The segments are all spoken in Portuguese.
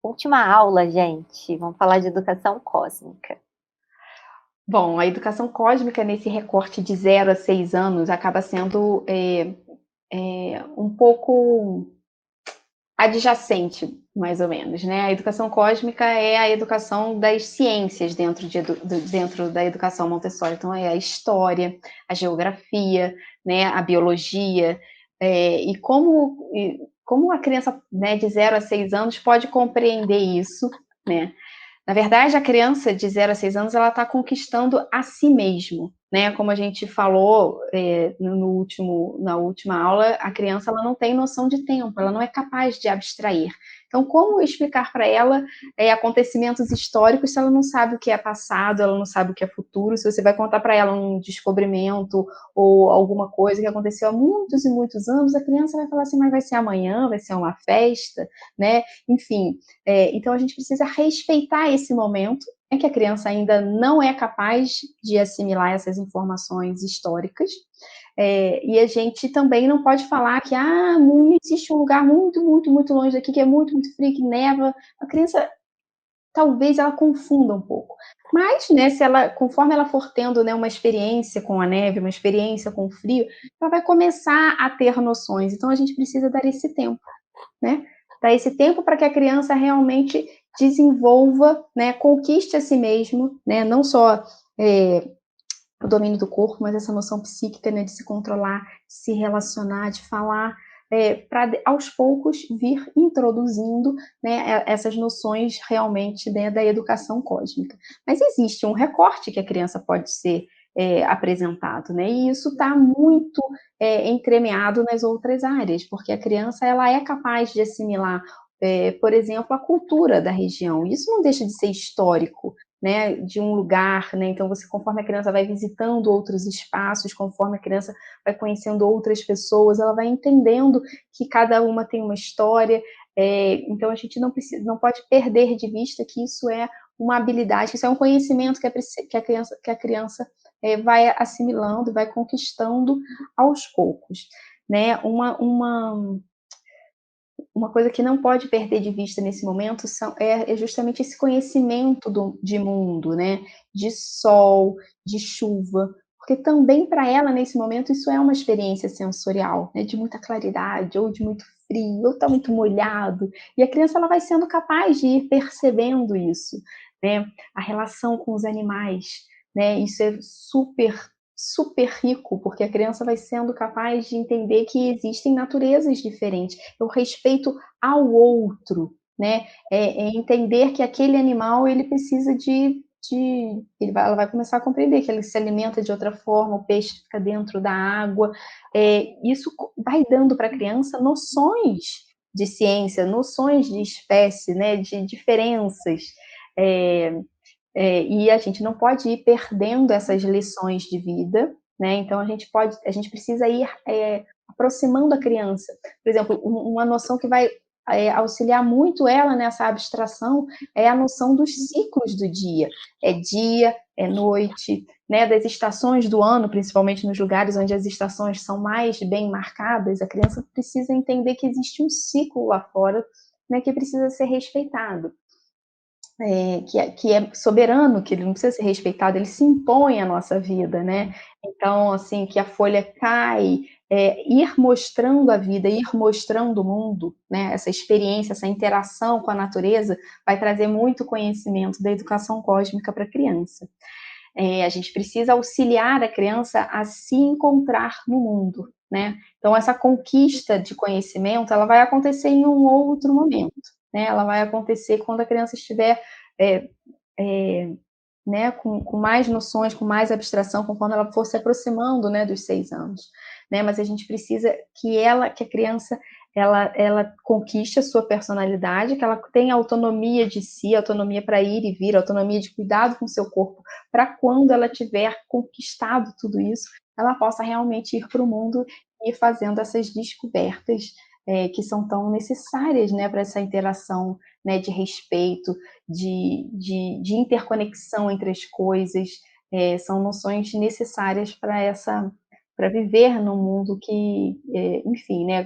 Última aula, gente. Vamos falar de educação cósmica. Bom, a educação cósmica, nesse recorte de 0 a 6 anos, acaba sendo um pouco adjacente, mais ou menos, né? A educação cósmica é a educação das ciências dentro da educação Montessori. Então, é a história, a geografia, né, a biologia, e como a criança, né, de 0 a 6 anos pode compreender isso, né? Na verdade, a criança de 0 a 6 anos, ela está conquistando a si mesmo, né? Como a gente falou na última aula, a criança ela não tem noção de tempo, ela não é capaz de abstrair. Então, como explicar para ela acontecimentos históricos se ela não sabe o que é passado, ela não sabe o que é futuro? Se você vai contar para ela um descobrimento ou alguma coisa que aconteceu há muitos e muitos anos, a criança vai falar assim, mas vai ser amanhã, vai ser uma festa, né? Enfim, então a gente precisa respeitar esse momento em que a criança ainda não é capaz de assimilar essas informações históricas, e a gente também não pode falar que não existe um lugar muito, muito, muito longe daqui que é muito, muito frio, que neva. A criança, talvez ela confunda um pouco. Mas, né, conforme ela for tendo, né, uma experiência com a neve, uma experiência com o frio, ela vai começar a ter noções. Então a gente precisa dar esse tempo, né? Dar esse tempo para que a criança realmente desenvolva, né, conquiste a si mesmo, né, não só o domínio do corpo, mas essa noção psíquica, né, de se controlar, de se relacionar, de falar, para aos poucos vir introduzindo, né, essas noções realmente, né, da educação cósmica. Mas existe um recorte que a criança pode ser apresentado, né? E isso está muito entremeado nas outras áreas, porque a criança ela é capaz de assimilar, por exemplo, a cultura da região. Isso não deixa de ser histórico, né, de um lugar, né? Então, conforme a criança vai visitando outros espaços, conforme a criança vai conhecendo outras pessoas, ela vai entendendo que cada uma tem uma história. Então, a gente não pode perder de vista que isso é uma habilidade, que isso é um conhecimento que a criança vai assimilando, vai conquistando aos poucos, né? Uma coisa que não pode perder de vista nesse momento é justamente esse conhecimento de mundo, né? De sol, de chuva, porque também para ela, nesse momento, isso é uma experiência sensorial, né? De muita claridade, ou de muito frio, ou está muito molhado, e a criança ela vai sendo capaz de ir percebendo isso, né? A relação com os animais, né? Isso é super super rico, porque a criança vai sendo capaz de entender que existem naturezas diferentes, o respeito ao outro, né? Entender que aquele animal ele precisa ela vai começar a compreender que ele se alimenta de outra forma, o peixe fica dentro da água. Isso vai dando para a criança noções de ciência, noções de espécie, né? De diferenças. E a gente não pode ir perdendo essas lições de vida, né? Então a gente precisa ir aproximando a criança. Por exemplo, uma noção que vai auxiliar muito ela nessa abstração é a noção dos ciclos do dia. É dia, é noite, né? Das estações do ano, principalmente nos lugares onde as estações são mais bem marcadas, a criança precisa entender que existe um ciclo lá fora, né, que precisa ser respeitado. Que é soberano, que ele não precisa ser respeitado, ele se impõe à nossa vida, né? Então, assim, que a folha cai, ir mostrando a vida, ir mostrando o mundo, né? Essa experiência, essa interação com a natureza vai trazer muito conhecimento da educação cósmica para a criança. A gente precisa auxiliar a criança a se encontrar no mundo, né? Então, essa conquista de conhecimento, ela vai acontecer em um outro momento, né? Ela vai acontecer quando a criança estiver né, com mais noções, com mais abstração, quando ela for se aproximando, né, dos 6 anos, né? Mas a gente precisa que a criança, ela conquiste a sua personalidade, que ela tenha autonomia de si, autonomia para ir e vir, autonomia de cuidado com o seu corpo, para quando ela tiver conquistado tudo isso, ela possa realmente ir para o mundo e ir fazendo essas descobertas que são tão necessárias, né, para essa interação, né, de respeito, de interconexão entre as coisas, são noções necessárias para viver num mundo que, enfim, né,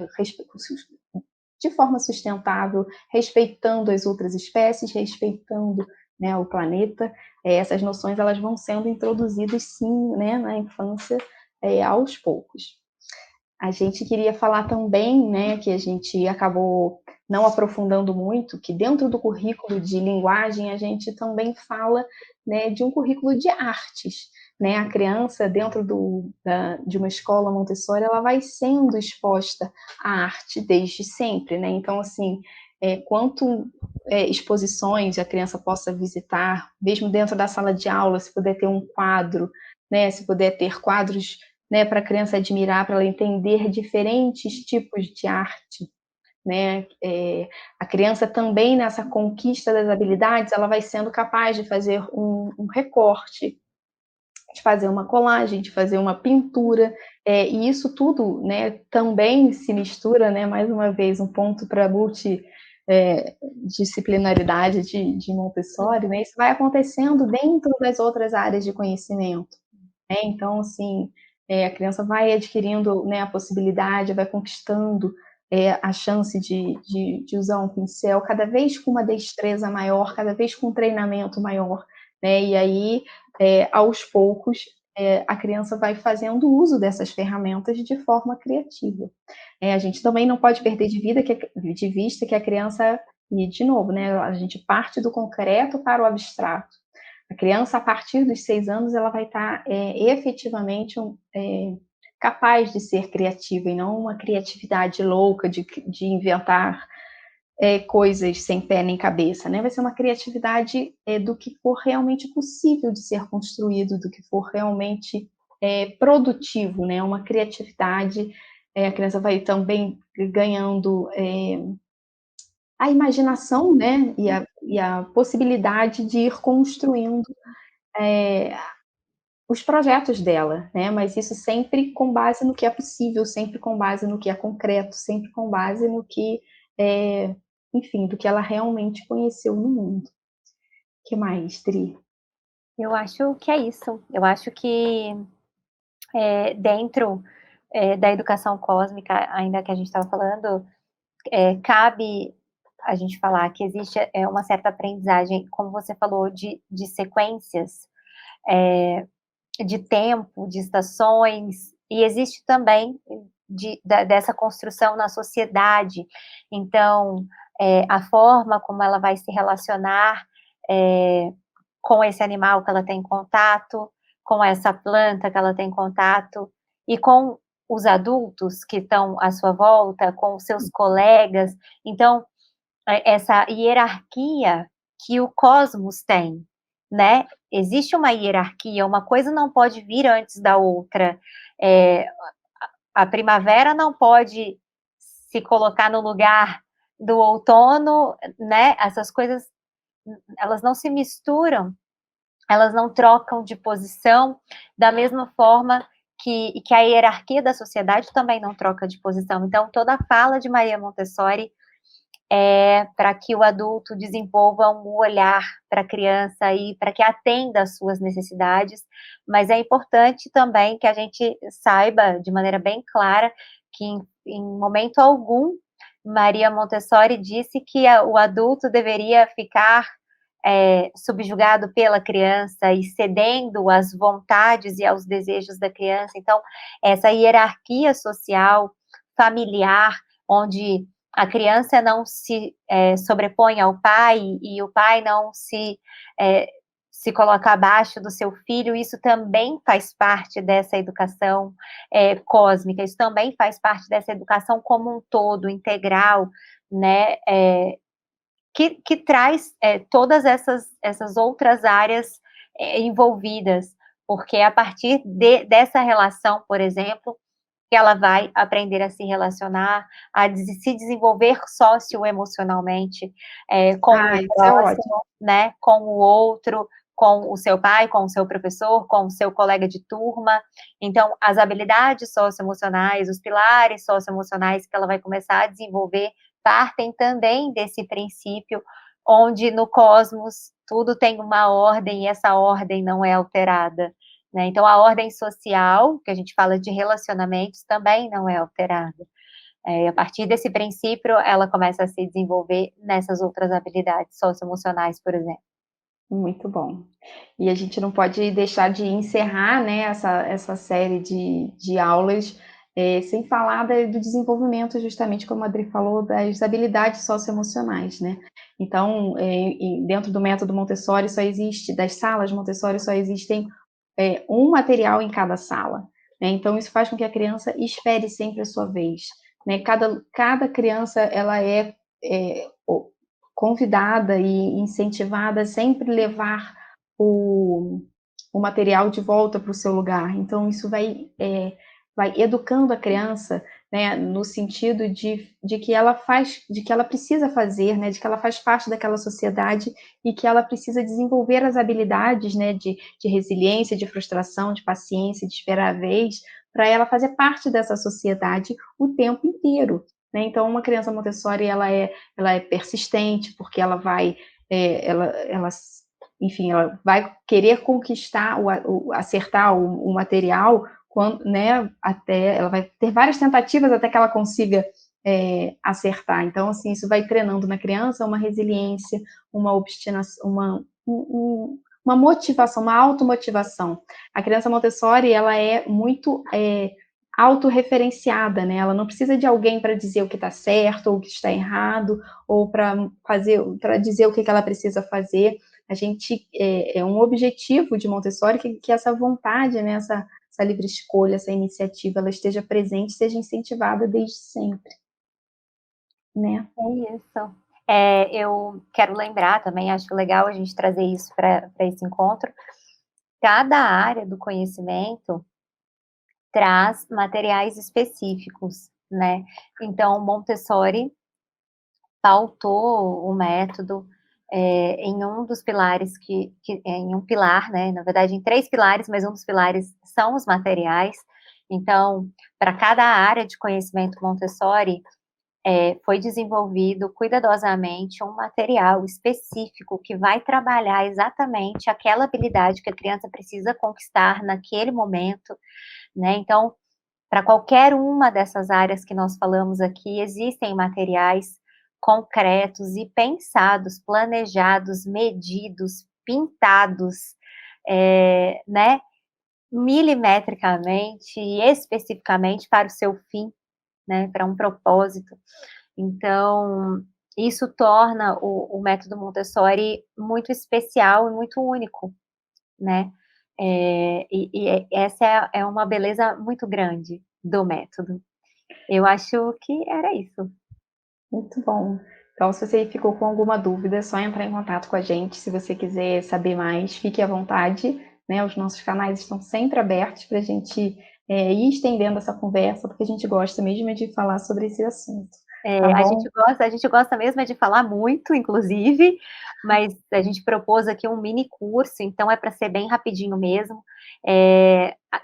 de forma sustentável, respeitando as outras espécies, respeitando, né, o planeta. Essas noções elas vão sendo introduzidas, sim, né, na infância, aos poucos. A gente queria falar também, né, que a gente acabou não aprofundando muito, que dentro do currículo de linguagem a gente também fala, né, de um currículo de artes, né? A criança dentro de uma escola Montessori, ela vai sendo exposta à arte desde sempre, né? Então, assim, quanto exposições a criança possa visitar, mesmo dentro da sala de aula, se puder ter um quadro, né? Se puder ter quadros, né, para a criança admirar, para ela entender diferentes tipos de arte, né? A criança também, nessa conquista das habilidades, ela vai sendo capaz de fazer um recorte, de fazer uma colagem, de fazer uma pintura, e isso tudo, né, também se mistura, né, mais uma vez, um ponto para a multidisciplinaridade de Montessori, né? Isso vai acontecendo dentro das outras áreas de conhecimento. Então, assim, a criança vai adquirindo, né, a possibilidade, vai conquistando a chance de usar um pincel, cada vez com uma destreza maior, cada vez com um treinamento maior, né? E aí, aos poucos, a criança vai fazendo uso dessas ferramentas de forma criativa. A gente também não pode perder de vista que a criança, e de novo, né, a gente parte do concreto para o abstrato. A criança, a partir dos 6 anos, ela vai estar efetivamente capaz de ser criativa, e não uma criatividade louca de inventar coisas sem pé nem cabeça, né? Vai ser uma criatividade do que for realmente possível de ser construído, do que for realmente produtivo, né? Uma criatividade, a criança vai também ganhando a imaginação, né? E a possibilidade de ir construindo os projetos dela, né? Mas isso sempre com base no que é possível, sempre com base no que é concreto, sempre com base no que, enfim, do que ela realmente conheceu no mundo. O que mais, Tri? Eu acho que é isso. Eu acho que dentro da educação cósmica, ainda que a gente estava falando, cabe a gente falar que existe uma certa aprendizagem, como você falou, de sequências, de tempo, de estações, e existe também dessa construção na sociedade. Então, a forma como ela vai se relacionar com esse animal que ela tem contato, com essa planta que ela tem contato, e com os adultos que estão à sua volta, com os seus colegas. Então, essa hierarquia que o cosmos tem, né? Existe uma hierarquia, uma coisa não pode vir antes da outra. A primavera não pode se colocar no lugar do outono, né? Essas coisas, elas não se misturam, elas não trocam de posição da mesma forma que a hierarquia da sociedade também não troca de posição. Então, toda a fala de Maria Montessori para que o adulto desenvolva um olhar para a criança e para que atenda às suas necessidades, mas é importante também que a gente saiba de maneira bem clara que em momento algum Maria Montessori disse que o adulto deveria ficar subjugado pela criança e cedendo às vontades e aos desejos da criança. Então, essa hierarquia social, familiar, onde a criança não se sobrepõe ao pai e o pai não se coloca abaixo do seu filho, isso também faz parte dessa educação cósmica, isso também faz parte dessa educação como um todo, integral, né, que traz todas essas outras áreas envolvidas, porque a partir dessa relação, por exemplo, que ela vai aprender a se relacionar, se desenvolver socioemocionalmente com o Isso é ótimo. próximo, né, com o outro, com o seu pai, com o seu professor, com o seu colega de turma. Então, as habilidades socioemocionais, os pilares socioemocionais que ela vai começar a desenvolver partem também desse princípio, onde no cosmos tudo tem uma ordem e essa ordem não é alterada, né? Então, a ordem social, que a gente fala de relacionamentos, também não é alterada. A partir desse princípio, ela começa a se desenvolver nessas outras habilidades socioemocionais, por exemplo. Muito bom. E a gente não pode deixar de encerrar, né, essa série de aulas, sem falar do desenvolvimento, justamente como a Adri falou, das habilidades socioemocionais, né. Então, dentro do método Montessori das salas Montessori só existem um material em cada sala, né. Então isso faz com que a criança espere sempre a sua vez, né. Cada criança, ela é convidada e incentivada a sempre levar o material de volta para o seu lugar. Então, isso vai educando a criança, né, no sentido de que ela precisa fazer, né, de que ela faz parte daquela sociedade e que ela precisa desenvolver as habilidades, né, de resiliência, de frustração, de paciência, de esperar a vez, para ela fazer parte dessa sociedade o tempo inteiro. Né? Então, uma criança Montessori, ela é persistente, porque ela vai, enfim, ela vai querer conquistar, acertar o material, né, ela vai ter várias tentativas até que ela consiga acertar. Então, assim, isso vai treinando na criança uma resiliência, uma obstinação, uma motivação, uma automotivação. A criança Montessori, ela é muito autorreferenciada, né? Ela não precisa de alguém para dizer o que está certo ou o que está errado, ou para dizer o que ela precisa fazer. A gente é um objetivo de Montessori que essa vontade, né, essa livre escolha, essa iniciativa, ela esteja presente, seja incentivada desde sempre, né? É isso. Eu quero lembrar também, acho legal a gente trazer isso para esse encontro. Cada área do conhecimento traz materiais específicos, né? Então, Montessori pautou o método em um dos pilares em um pilar, né? Na verdade, em 3 pilares, mas um dos pilares são os materiais. Então, para cada área de conhecimento Montessori, foi desenvolvido cuidadosamente um material específico que vai trabalhar exatamente aquela habilidade que a criança precisa conquistar naquele momento, né? Então, para qualquer uma dessas áreas que nós falamos aqui, existem materiais concretos e pensados, planejados, medidos, pintados, né, milimetricamente e especificamente para o seu fim, né, para um propósito. Então, isso torna o método Montessori muito especial e muito único, né. Essa é uma beleza muito grande do método. Eu acho que era isso. Muito bom. Então, se você ficou com alguma dúvida, é só entrar em contato com a gente. Se você quiser saber mais, fique à vontade, né? Os nossos canais estão sempre abertos para a gente ir estendendo essa conversa, porque a gente gosta mesmo de falar sobre esse assunto. Tá bom? A gente gosta mesmo é de falar muito, inclusive, mas a gente propôs aqui um mini curso, então é para ser bem rapidinho mesmo.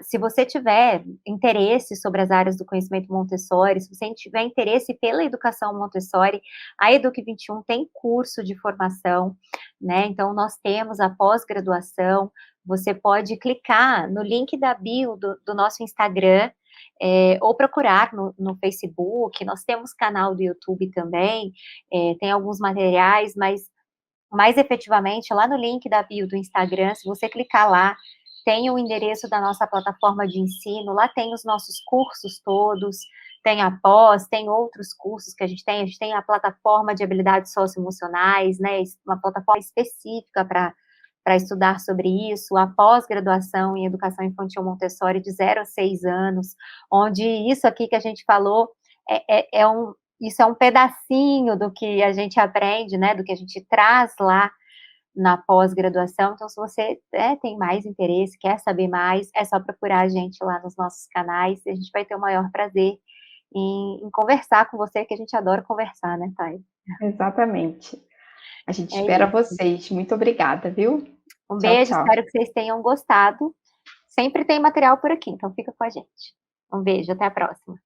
Se você tiver interesse sobre as áreas do conhecimento Montessori, se você tiver interesse pela educação Montessori, a Educ21 tem curso de formação, né? Então nós temos a pós-graduação. Você pode clicar no link da bio do nosso Instagram, ou procurar no Facebook. Nós temos canal do YouTube também, tem alguns materiais, mas mais efetivamente lá no link da bio do Instagram, se você clicar lá, tem o endereço da nossa plataforma de ensino, lá tem os nossos cursos todos, tem a pós, tem outros cursos que a gente tem a plataforma de habilidades socioemocionais, né, uma plataforma específica para estudar sobre isso, a pós-graduação em Educação Infantil Montessori de 0 a 6 anos, onde isso aqui que a gente falou isso é um pedacinho do que a gente aprende, né, do que a gente traz lá na pós-graduação. Então, se você tem mais interesse, quer saber mais, é só procurar a gente lá nos nossos canais, e a gente vai ter o maior prazer em conversar com você, que a gente adora conversar, né, Thay? Exatamente. A gente É espera isso. vocês. Muito obrigada, viu? Um Tchau, beijo, tchau. espero que vocês tenham gostado. Sempre tem material por aqui, então fica com a gente. Um beijo, até a próxima.